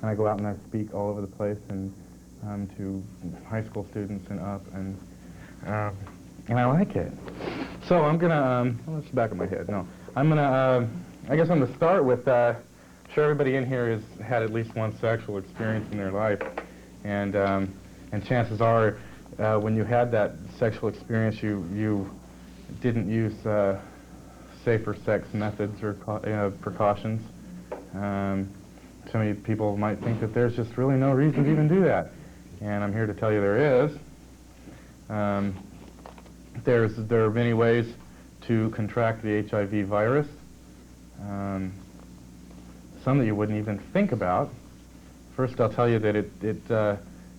and I go out and I speak all over the place and to high school students and up, and I like it. So I'm gonna, let's back of my head. No, I'm gonna, I guess I'm gonna start with, sure everybody in here has had at least one sexual experience in their life, and chances are, when you had that sexual experience, you didn't use safer sex methods or precautions. So many people might think that there's just really no reason to even do that, and I'm here to tell you there is. There are many ways to contract the HIV virus. Some that you wouldn't even think about. First, I'll tell you that it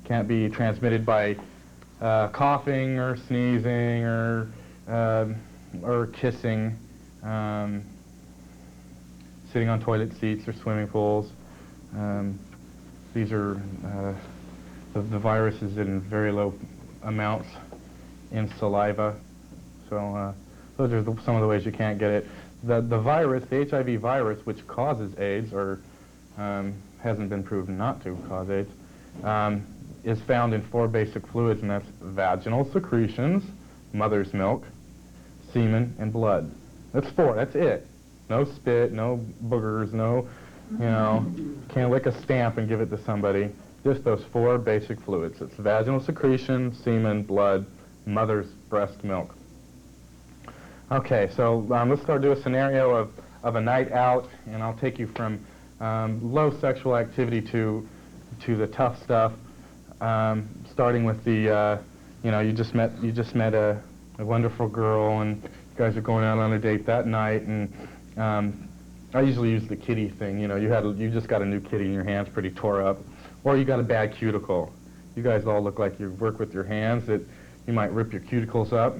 can't be transmitted by coughing or sneezing or kissing, sitting on toilet seats or swimming pools. These are the virus is in very low amounts in saliva, so those are some of the ways you can't get it. The virus, the HIV virus, which causes AIDS, or hasn't been proven not to cause AIDS, is found in 4 basic fluids, and that's vaginal secretions, mother's milk, semen, and blood. That's 4. That's it. No spit, no boogers, no, can't lick a stamp and give it to somebody. Just those 4 basic fluids. It's vaginal secretion, semen, blood, mother's breast milk. Okay, so let's start do a scenario of a night out, and I'll take you from low sexual activity to the tough stuff. Starting with the, you just met a wonderful girl, and you guys are going out on a date that night, and I usually use the kitty thing. You just got a new kitty and your hand's pretty tore up, or you got a bad cuticle. You guys all look like you work with your hands, that you might rip your cuticles up.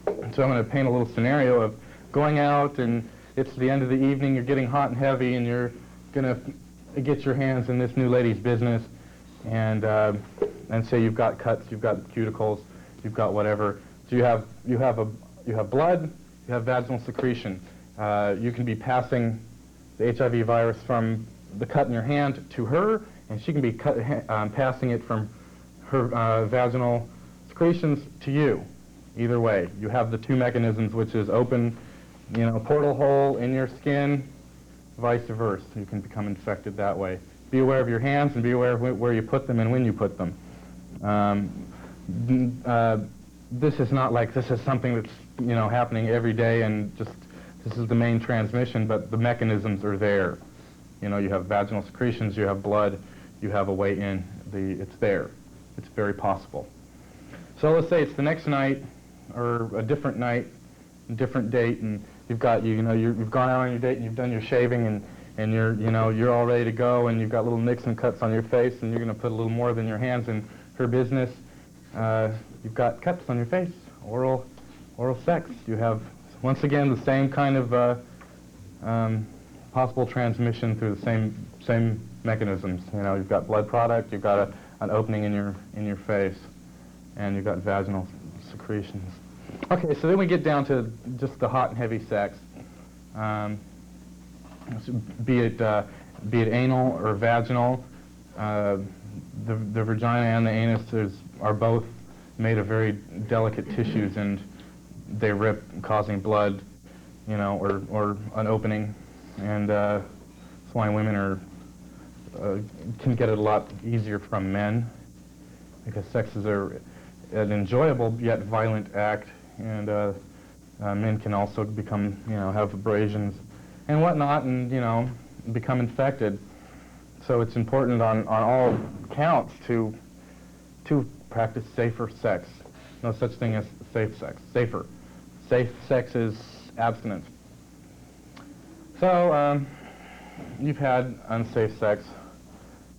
So I'm going to paint a little scenario of going out, and it's the end of the evening, you're getting hot and heavy, and you're going to get your hands in this new lady's business, and say you've got cuts, you've got cuticles, you've got whatever. So you have blood, you have vaginal secretion. You can be passing the HIV virus from the cut in your hand to her, and she can be passing it from her vaginal secretions to you. Either way, you have the 2 mechanisms, which is open, portal hole in your skin, vice versa. You can become infected that way. Be aware of your hands and be aware of where you put them and when you put them. This is not like this is something that's happening every day and just this is the main transmission, but the mechanisms are there. You have vaginal secretions, you have blood, you have a way in. It's there. It's very possible. So let's say it's the next night, or a different night, a different date, and you've gone out on your date and you've done your shaving, and you're all ready to go, and you've got little nicks and cuts on your face, and you're going to put a little more than your hands in her business. You've got cuts on your face, oral sex. You have once again the same kind of possible transmission through the same mechanisms. You've got blood product, you've got an opening in your face, and you've got vaginal secretions. Okay, so then we get down to just the hot and heavy sex, be it anal or vaginal. The vagina and the anus are both made of very delicate tissues, and they rip, causing blood, or an opening, and that's why women can get it a lot easier from men, because sex is an enjoyable yet violent act, and men can also become, have abrasions and whatnot, and become infected. So it's important on all counts to practice safer sex. No such thing as safe sex. Safer. Safe sex is abstinence. So you've had unsafe sex,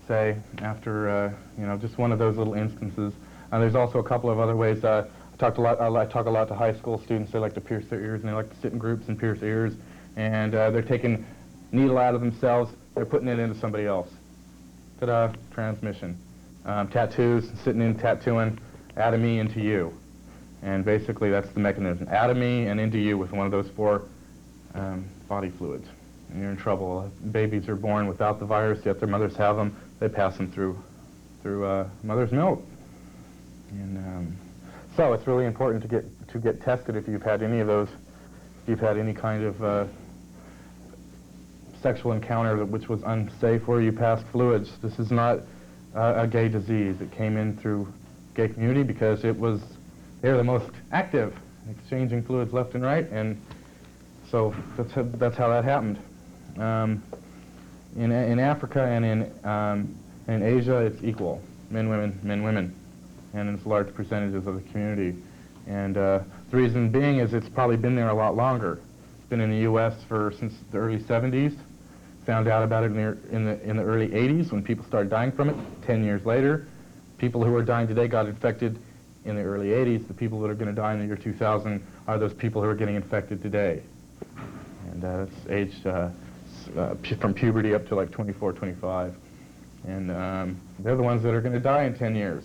say, after just one of those little instances. There's also a couple of other ways. I talk a lot to high school students. They like to pierce their ears, and they like to sit in groups and pierce ears. And they're taking needle out of themselves. They're putting it into somebody else. Ta-da! Transmission. Tattoos, sitting in tattooing, out of me into you. And basically that's the mechanism. Out of me and into you with one of those 4 body fluids. you're in trouble. Babies are born without the virus, yet their mothers have them. They pass them through mother's milk. And so it's really important to get tested if you've had any of those, if you've had any kind of sexual encounter which was unsafe or you passed fluids. This is not a gay disease. It came in through gay community because they're the most active, exchanging fluids left and right, and so that's how that happened. In Africa and in Asia, it's equal: men, women, and it's large percentages of the community. And the reason being is it's probably been there a lot longer. It's been in the U.S. since the early 70s. Found out about it in the early 80s when people started dying from it. 10 years later, people who are dying today got infected in the early 80s. The people that are going to die in the year 2000 are those people who are getting infected today. And that's aged from puberty up to like 24, 25. And they're the ones that are going to die in 10 years.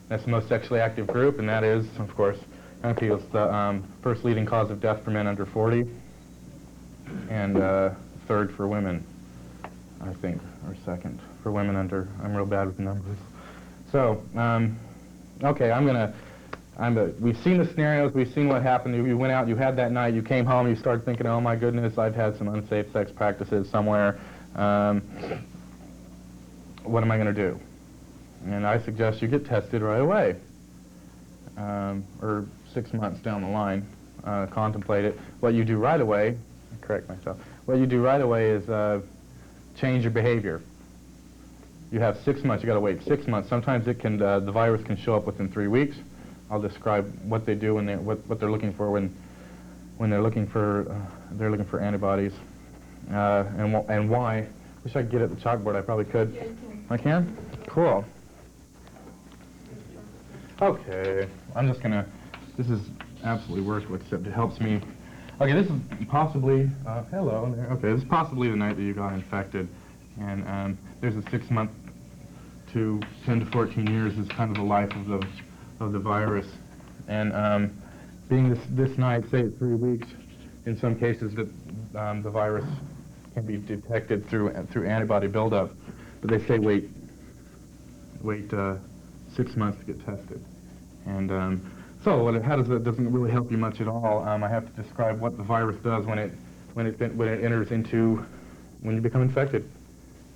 That's the most sexually active group, and that is, of course, it's the first leading cause of death for men under 40, and third for women, I think, or second for women under. I'm real bad with numbers. So, okay, we've seen the scenarios, we've seen what happened. You went out, you had that night, you came home, you started thinking, oh my goodness, I've had some unsafe sex practices somewhere. What am I going to do? And I suggest you get tested right away, or 6 months down the line. Contemplate it. What you do right away, correct myself, what you do right away is change your behavior. You have 6 months, you got to wait 6 months. Sometimes it can, the virus can show up within 3 weeks. I'll describe what they do when what they're looking for when they're looking for antibodies, and why. Wish I could get at the chalkboard. I probably could. Yeah, you can. I can? Cool. Okay, I'm just gonna, this is absolutely worthless, except it helps me. Okay, this is possibly, hello there. Okay, this is possibly the night that you got infected. And there's a 6 month to 10 to 14 years is kind of the life of the virus. And being this night, say it's 3 weeks, in some cases that the virus can be detected through antibody buildup. But they say wait 6 months to get tested. And so how does that, doesn't really help you much at all. I have to describe what the virus does when it enters into, when you become infected.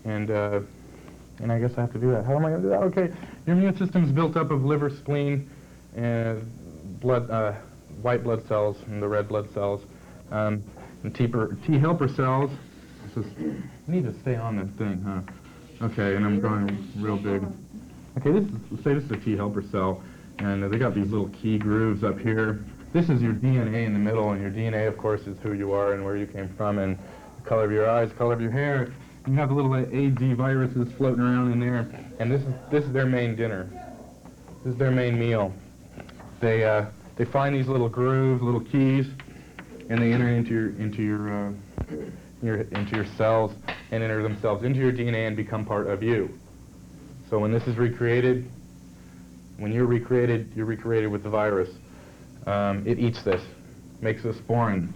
And I guess I have to do that. How am I going to do that? Okay, your immune system is built up of liver, spleen, and blood, white blood cells and the red blood cells, and T helper cells. I need to stay on this thing, huh? Okay, and I'm going real big. Okay, this is a T helper cell, and they got these little key grooves up here. This is your DNA in the middle, and your DNA, of course, is who you are and where you came from, and the color of your eyes, color of your hair. You have the little AZ viruses floating around in there, and this is their main dinner. This is their main meal. They find these little grooves, little keys, and they enter into your cells and enter themselves into your DNA and become part of you. So when this is recreated, when you're recreated with the virus. It eats this, makes this foreign.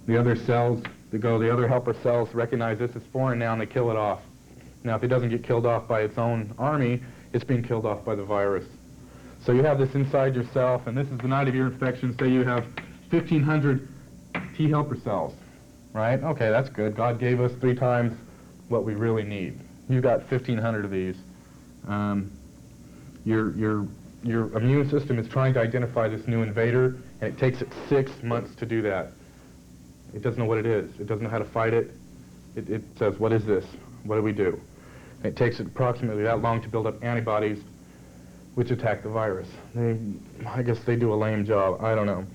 The other cells, the other helper cells recognize this as foreign now and they kill it off. Now if it doesn't get killed off by its own army, it's being killed off by the virus. So you have this inside yourself, and this is the night of your infection. Say you have 1,500 T helper cells, right? Okay, that's good. God gave us 3 times what we really need. You got 1,500 of these. Your immune system is trying to identify this new invader, and it takes it 6 months to do that. It doesn't know what it is. It doesn't know how to fight it. It says, what is this? What do we do? And it takes it approximately that long to build up antibodies which attack the virus. I guess they do a lame job. I don't know.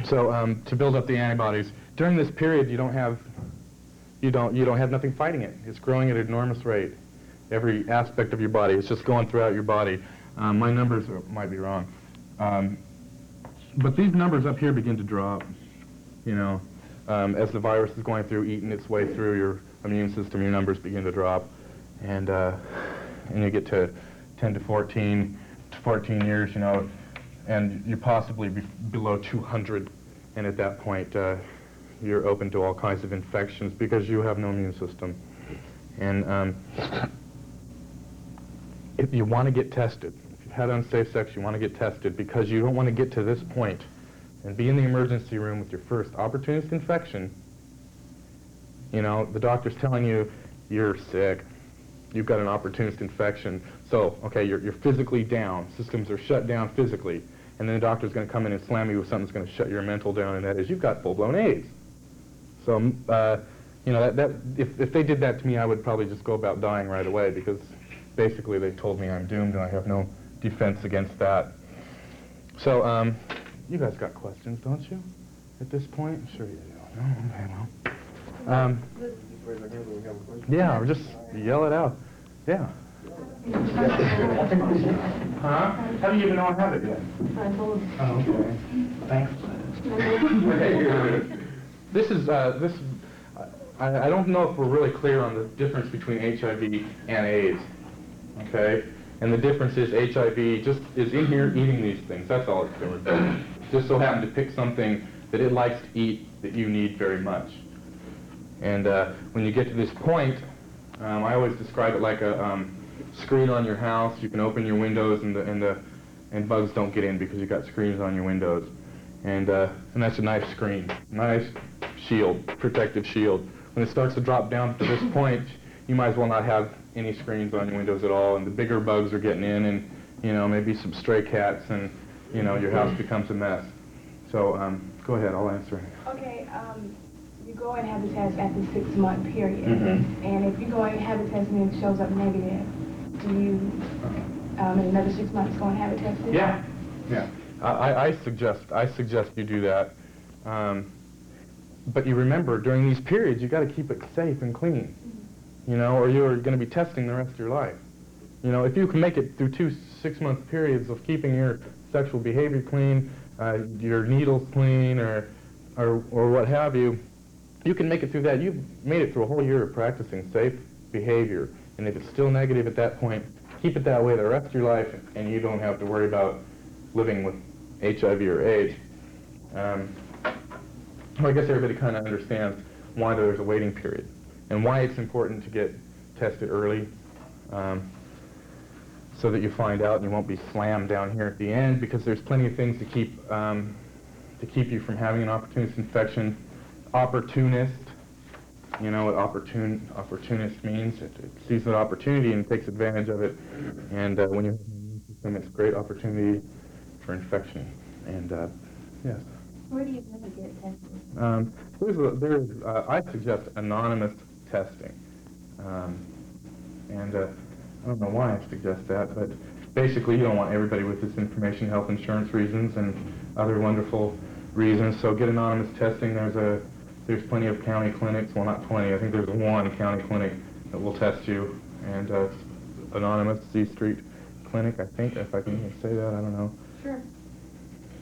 So to build up the antibodies, during this period you don't have nothing fighting it. It's growing at an enormous rate. Every aspect of your body, it's just going throughout your body. My numbers might be wrong. But these numbers up here begin to drop, you know, as the virus is going through, eating its way through your immune system, your numbers begin to drop. And you get to 10 to 14 years, you know, and you're possibly below 200. And at that point, you're open to all kinds of infections because you have no immune system. And if you want to get tested, if you've had unsafe sex, you want to get tested because you don't want to get to this point and be in the emergency room with your first opportunistic infection. You know, the doctor's telling you you're sick, you've got an opportunistic infection, so, okay, you're physically down, systems are shut down physically, and then the doctor's going to come in and slam you with something that's going to shut your mental down, and that is you've got full-blown AIDS. So, you know, if they did that to me, I would probably just go about dying right away because basically they told me I'm doomed and I have no defense against that. So, you guys got questions, don't you, at this point? Sure you do. No? Okay, well. Yeah, or just yell it out. Yeah. Huh? How do you even know I have it yet? I told him. Oh, okay. Thanks. This is, I don't know if we're really clear on the difference between HIV and AIDS, okay? And the difference is HIV just is in here eating these things. That's all it's doing. Just so happened to pick something that it likes to eat that you need very much. And when you get to this point, I always describe it like a screen on your house. You can open your windows and bugs don't get in because you've got screens on your windows. And that's a nice screen, nice shield, protective shield. When it starts to drop down to this point, you might as well not have any screens on your windows at all, and the bigger bugs are getting in, and you know, maybe some stray cats, and you know, your house becomes a mess. So go ahead, I'll answer. Okay, you go and have the test at the 6-month period, and if you go and have a test and it shows up negative, do you in another 6 months go and have it tested? Yeah, yeah. I suggest you do that. But you remember, during these periods, you got to keep it safe and clean, you know, or you're going to be testing the rest of your life. You know, if you can make it through 2 6-month periods of keeping your sexual behavior clean, your needles clean, or what have you, you can make it through that. You've made it through a whole year of practicing safe behavior, and if it's still negative at that point, keep it that way the rest of your life, and you don't have to worry about living with HIV or AIDS. Well, I guess everybody kind of understands why there's a waiting period and why it's important to get tested early so that you find out and you won't be slammed down here at the end, because there's plenty of things to keep you from having an opportunist infection. Opportunist, you know what opportunist means? It sees an opportunity and takes advantage of it, and when you have an immune system, it's a great opportunity for infection. And yes. Where do you really get tested? There's I suggest anonymous testing, and I don't know why I suggest that, but basically you don't want everybody with this information, health insurance reasons and other wonderful reasons. So get anonymous testing. There's plenty of county clinics. Well, not 20. I think there's one county clinic that will test you, and anonymous C Street Clinic. I think, if I can even say that, I don't know. Sure.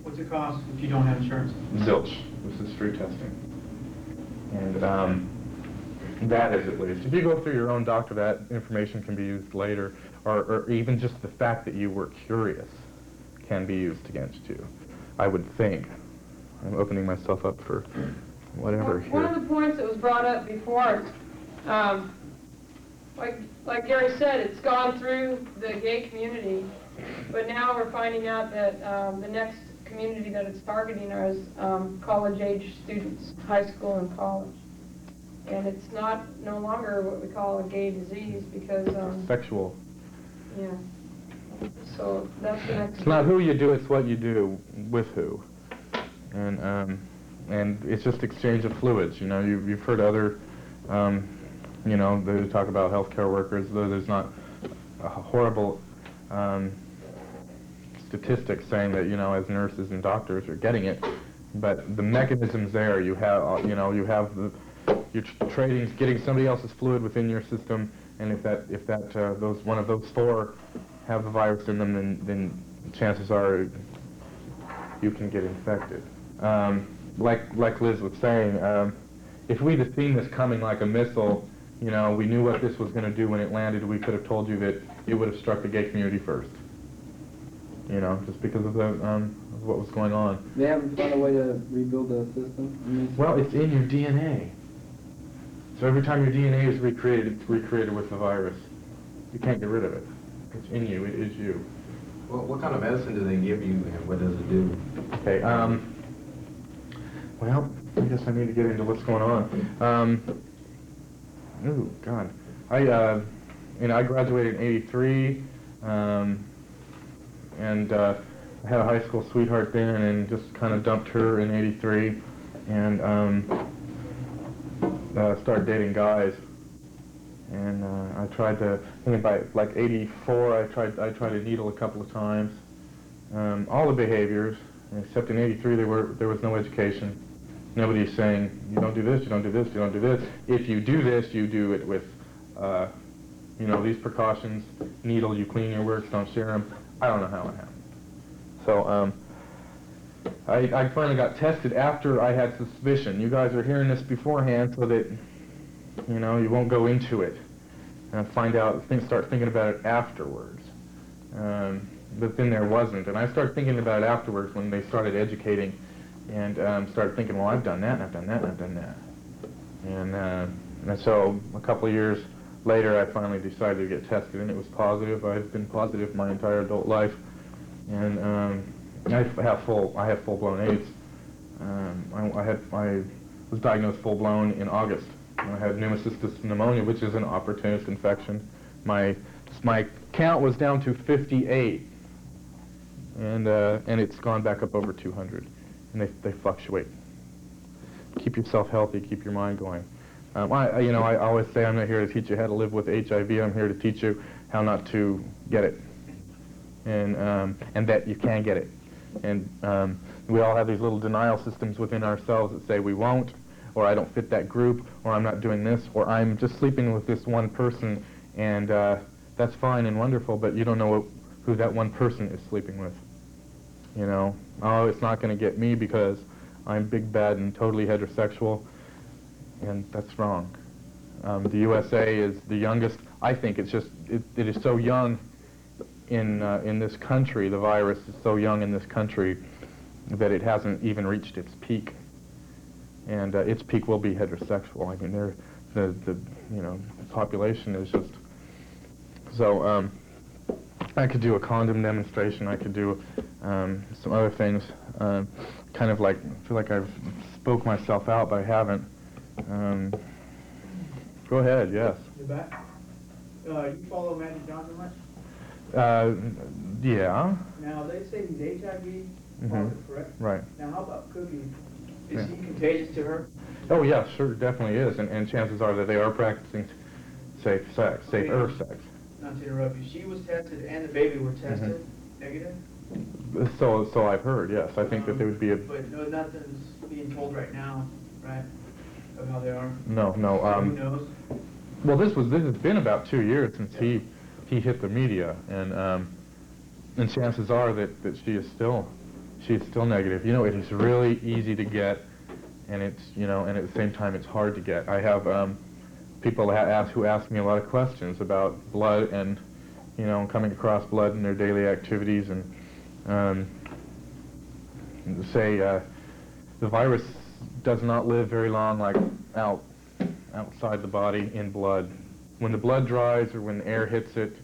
What's it cost if you don't have insurance? Zilch. This is free testing. And that is, at least. If you go through your own doctor, that information can be used later, or even just the fact that you were curious can be used against you, I would think. I'm opening myself up for whatever here. One of the points that was brought up before, like Gary said, it's gone through the gay community, but now we're finding out that the next community that it's targeting is college-age students, high school and college. And it's no longer what we call a gay disease because... sexual. Yeah. So that's the next... It's not who you do, it's what you do with who. And it's just exchange of fluids. You know, you've heard other, you know, they talk about healthcare workers, though there's not a horrible statistics saying that, you know, as nurses and doctors are getting it, but the mechanisms there, you have, you know, you have you're trading, getting somebody else's fluid within your system, and if those one of those 4 have the virus in them, then chances are you can get infected. Like Liz was saying, if we'd have seen this coming like a missile, you know, we knew what this was going to do when it landed, we could have told you that it would have struck the gay community first. just because of of what was going on. They haven't found a way to rebuild the system? Well, it's in your DNA. So every time your DNA is recreated, it's recreated with the virus. You can't get rid of it. It's in you. It is you. Well, what kind of medicine do they give you, and what does it do? Okay. Well, I guess I need to get into what's going on. Oh God. I graduated in '83, and I had a high school sweetheart then, and just kind of dumped her in '83, and started dating guys. And I tried to, I think by like '84, I tried a needle a couple of times. All the behaviors, except in '83 there was no education. Nobody's saying, you don't do this, you don't do this, you don't do this. If you do this, you do it with, these precautions. Needle, you clean your works, don't share them. I don't know how it happened. So I finally got tested after I had suspicion. You guys are hearing this beforehand so that, you won't go into it and start thinking about it afterwards. But then there wasn't. And I started thinking about it afterwards when they started educating and started thinking, well, I've done that, and I've done that, and I've done that. And so a couple of years later, I finally decided to get tested, and it was positive. I've been positive my entire adult life. And I have full-blown AIDS. I was diagnosed full-blown in August. I had pneumocystis pneumonia, which is an opportunist infection. My count was down to 58, and it's gone back up over 200, and they fluctuate. Keep yourself healthy. Keep your mind going. I always say I'm not here to teach you how to live with HIV. I'm here to teach you how not to get it, and that you can get it. And we all have these little denial systems within ourselves that say we won't, or I don't fit that group, or I'm not doing this, or I'm just sleeping with this one person, and that's fine and wonderful, but you don't know who that one person is sleeping with. Oh, it's not going to get me because I'm big, bad, and totally heterosexual, and that's wrong. The USA is the youngest. I think it is so young in this country. The virus is so young in this country that it hasn't even reached its peak. And its peak will be heterosexual. I mean, the population is just so. I could do a condom demonstration. I could do some other things. Kind of like I feel like I've spoke myself out, but I haven't. Go ahead. Yes. You're back. You follow Magic Johnson much? Yeah. Now they say he's HIV positive, correct? Right. Now how about Cookie? Is he contagious to her? Oh yeah, sure, definitely is, and chances are that they are practicing safer sex. Not to interrupt you, she was tested and the baby were tested negative? So I've heard, yes. I think that there would be a... But no, nothing's being told right now, right, of how they are? No. Who knows? Well, this has been about 2 years since he hit the media, and chances are that she is still negative. It is really easy to get, and it's and at the same time it's hard to get. I have people who ask me a lot of questions about blood and coming across blood in their daily activities, and say the virus does not live very long, like outside the body in blood. When the blood dries or when the air hits it,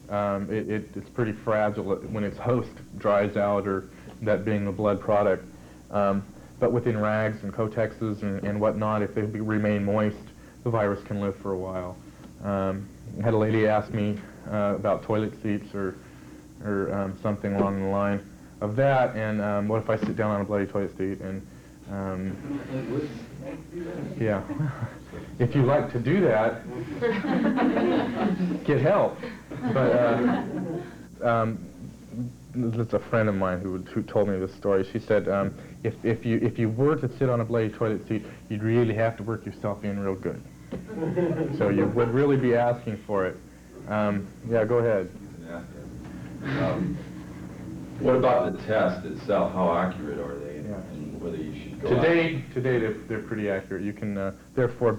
it's pretty fragile when its host dries out, or that being the blood product. But within rags and Kotexes and whatnot, if they remain moist, the virus can live for a while. I had a lady ask me about toilet seats or something along the line of that, and what if I sit down on a bloody toilet seat, and yeah. If you like to do that, get help. But it's a friend of mine who told me this story. She said, if you were to sit on a bloody toilet seat, you'd really have to work yourself in real good. So you would really be asking for it. Yeah, go ahead. What about the test itself? How accurate are they, and whether you should go Today they're pretty accurate. You can there are 4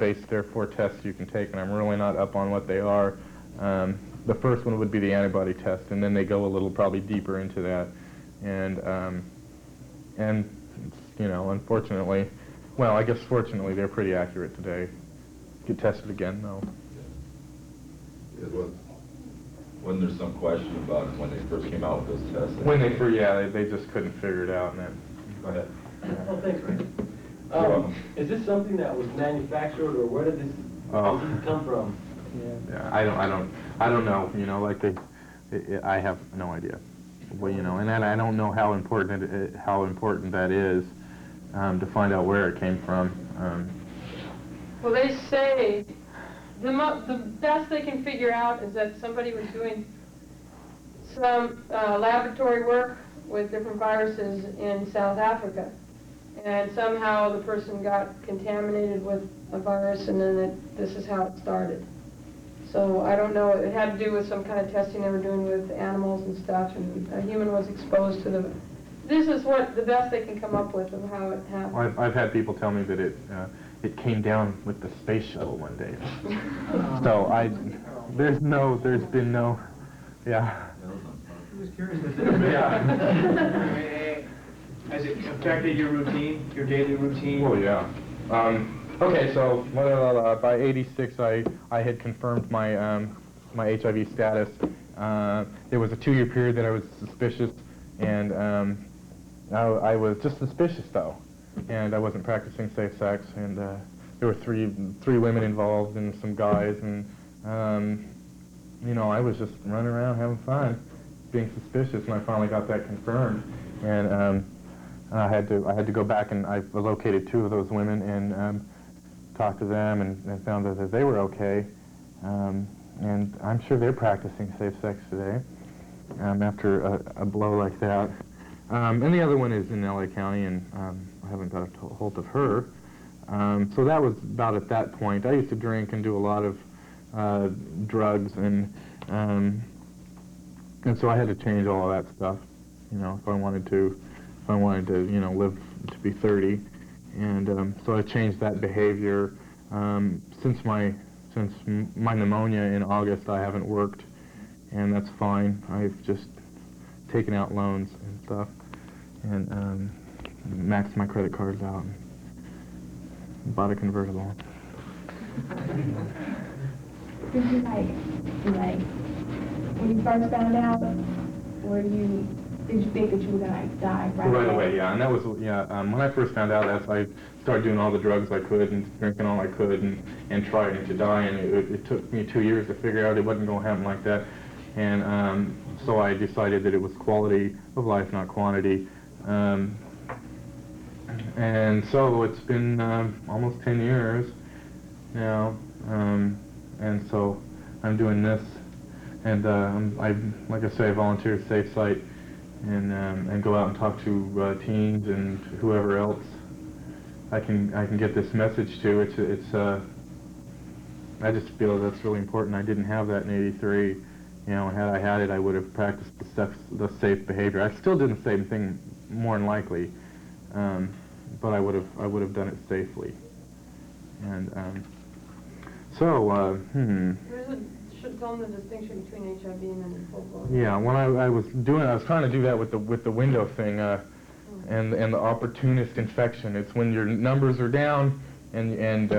tests you can take, and I'm really not up on what they are. the first one would be the antibody test, and then they go a little probably deeper into that, and you know, unfortunately, well, I guess fortunately they're pretty accurate today. Get tested again, though. Wasn't there some question about when they first came out with those tests? When they first, yeah, they just couldn't figure it out, and then, go ahead. Oh, thanks, Rick. welcome. Is this something that was manufactured, or where did this disease come from? Yeah, I don't know. You know, like I have no idea. Well, you know, and then I don't know how important that is to find out where it came from. Well, they say the best they can figure out is that somebody was doing some laboratory work with different viruses in South Africa, and somehow the person got contaminated with a virus, and then this is how it started. So I don't know, it had to do with some kind of testing they were doing with animals and stuff, and a human was exposed to the... This is what the best they can come up with of how it happened. Well, I've had people tell me that it came down with the space shuttle one day. So there's been no, yeah. I was curious. Yeah. Has it affected your routine, your daily routine? Oh yeah. Okay, so by '86, I had confirmed my my HIV status. There was a 2-year period that I was suspicious, and I was just suspicious though, and I wasn't practicing safe sex, and there were three women involved and some guys, and you know, I was just running around having fun, being suspicious, and I finally got that confirmed, and I had to go back, and I located 2 of those women and talked to them, and found out that they were okay, and I'm sure they're practicing safe sex today after a blow like that. And the other one is in LA County, and I haven't got a hold of her. So that was about at that point. I used to drink and do a lot of drugs, and so I had to change all of that stuff, you know, if I wanted to, you know, live to be 30. And so I changed that behavior. Since my pneumonia in August, I haven't worked, and that's fine. I've just taken out loans and stuff, and maxed my credit cards out, and bought a convertible. Did you like when you first found out, did you think that you were gonna die Right away, yeah, and that was, when I first found out, I started doing all the drugs I could and drinking all I could and trying to die, and it took me 2 years to figure out it wasn't going to happen like that, and so I decided that it was quality of life, not quantity, and so it's been almost 10 years now, and so I'm doing this, and like I say, I volunteer at Safe Site, and go out and talk to teens and whoever else I can get this message to. I just feel that's really important. I didn't have that in '83. You know, had I had it, I would have practiced the safe behavior. I still did the same thing, more than likely, but I would have done it safely. And Should tell them the distinction between HIV and then full-blown. yeah, when I was trying to do that with the window thing, and the opportunist infection. It's when your numbers are down, and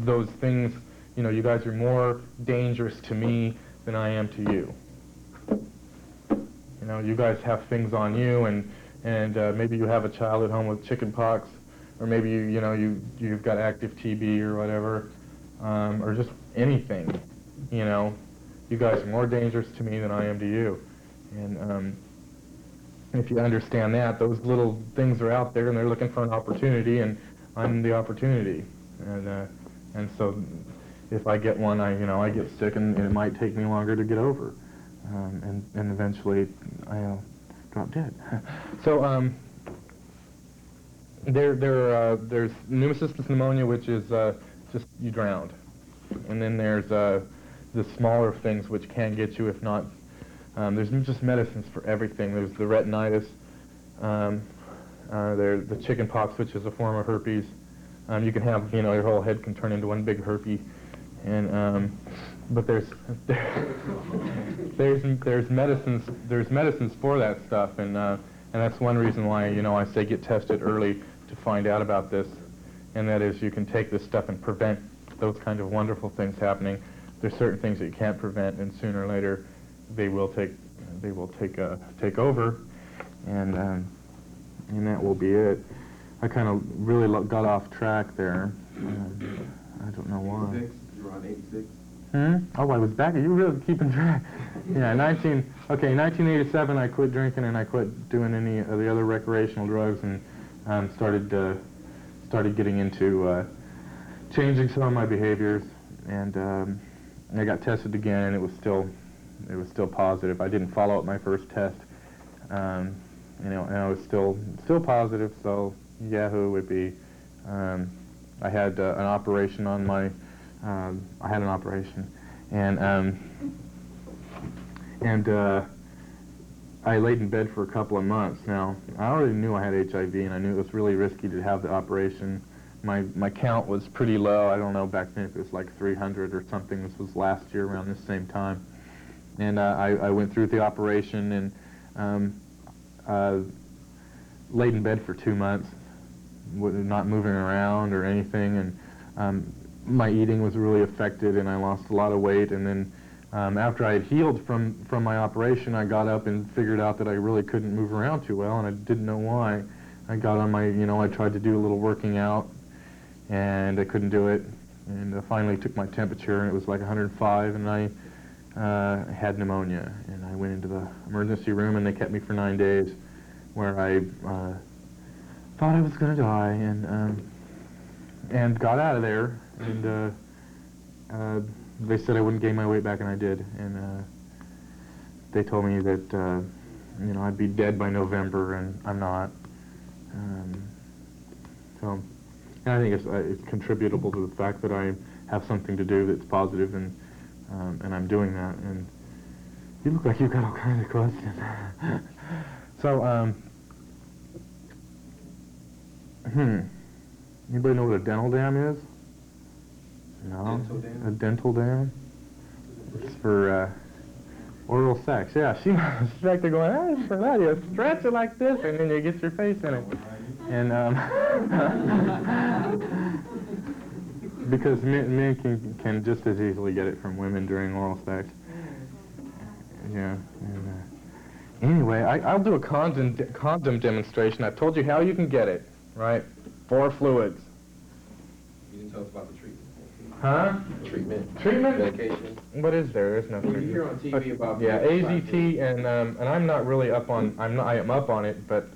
those things, you know, you guys are more dangerous to me than I am to you. You know, you guys have things on you, and maybe you have a child at home with chicken pox, or maybe you've got active TB or whatever, or just anything. You know, you guys are more dangerous to me than I am to you, and if you understand that, those little things are out there, and they're looking for an opportunity, and I'm the opportunity, and so if I get one, I get sick, and it might take me longer to get over, and eventually I'll drop dead. So there's pneumocystis pneumonia, which is just you drowned, and then there's the smaller things which can get you if not. There's just medicines for everything. There's the retinitis, there's the chicken pox, which is a form of herpes. You can have, your whole head can turn into one big herpes, And but there's medicines for that stuff, and that's one reason why I say get tested early to find out about this, and that is you can take this stuff and prevent those kind of wonderful things happening. There's certain things that you can't prevent, and sooner or later they will take over, and that will be it. I kind of really got off track there. I don't know why. 86? You're on 86? Oh, I was back. You really keeping track? Yeah, 1987 I quit drinking and I quit doing any of the other recreational drugs, and started getting into changing some of my behaviors, and I got tested again, and it was still positive. I didn't follow up my first test, and I was still positive. So Yahoo would be. I had an operation on my. I had an operation, and I laid in bed for a couple of months. Now, I already knew I had HIV, and I knew it was really risky to have the operation. My count was pretty low. I don't know back then if it was like 300 or something. This was last year around this same time. And I went through the operation and laid in bed for 2 months, not moving around or anything. And my eating was really affected, and I lost a lot of weight. And then after I had healed from my operation, I got up and figured out that I really couldn't move around too well, and I didn't know why. I got on my, I tried to do a little working out, and I couldn't do it. And I finally took my temperature, and it was like 105, and I had pneumonia. And I went into the emergency room, and they kept me for 9 days, where I thought I was going to die, and got out of there. And they said I wouldn't gain my weight back, and I did. And they told me that I'd be dead by November, and I'm not. So, and I think it's contributable to the fact that I have something to do that's positive, and I'm doing that. And you look like you've got all kinds of questions. So, anybody know what a dental dam is? No? Dental dam? A dental dam? It's for oral sex. Yeah, she's back there going, it's for that. You stretch it like this, and then you get your face in it. And because men can just as easily get it from women during oral sex. Yeah. And, anyway, I'll do a condom demonstration. I've told you how you can get it, right? 4 fluids. You didn't tell us about the treatment. Huh? Treatment. Treatment? Medication. What is there? There's no treatment. You hear on TV about... Yeah, AZT, and I'm not really up on... I am up on it, but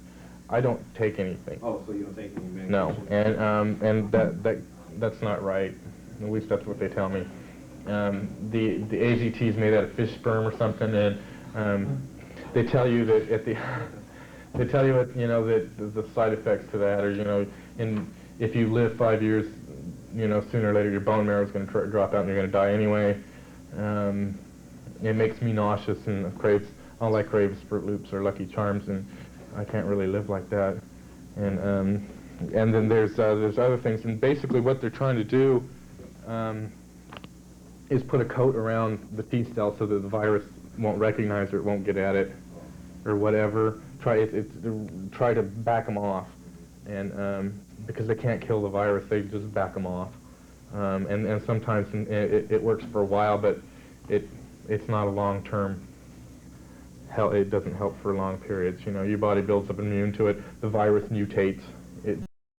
I don't take anything. Oh, so you don't take any medication? No, and that's not right. At least that's what they tell me. The AZT is made out of fish sperm or something, and they tell you that at the they tell you what that the side effects to that are if you live 5 years, sooner or later your bone marrow is going to drop out and you're going to die anyway. It makes me nauseous and all I crave is Fruit Loops or Lucky Charms, and I can't really live like that. And then there's other things, and basically what they're trying to do is put a coat around the T cell so that the virus won't recognize or it won't get at it or whatever. Try to back them off, and because they can't kill the virus, they just back them off. And sometimes it works for a while, but it's not a long-term. It doesn't help for long periods. Your body builds up immune to it. The virus mutates,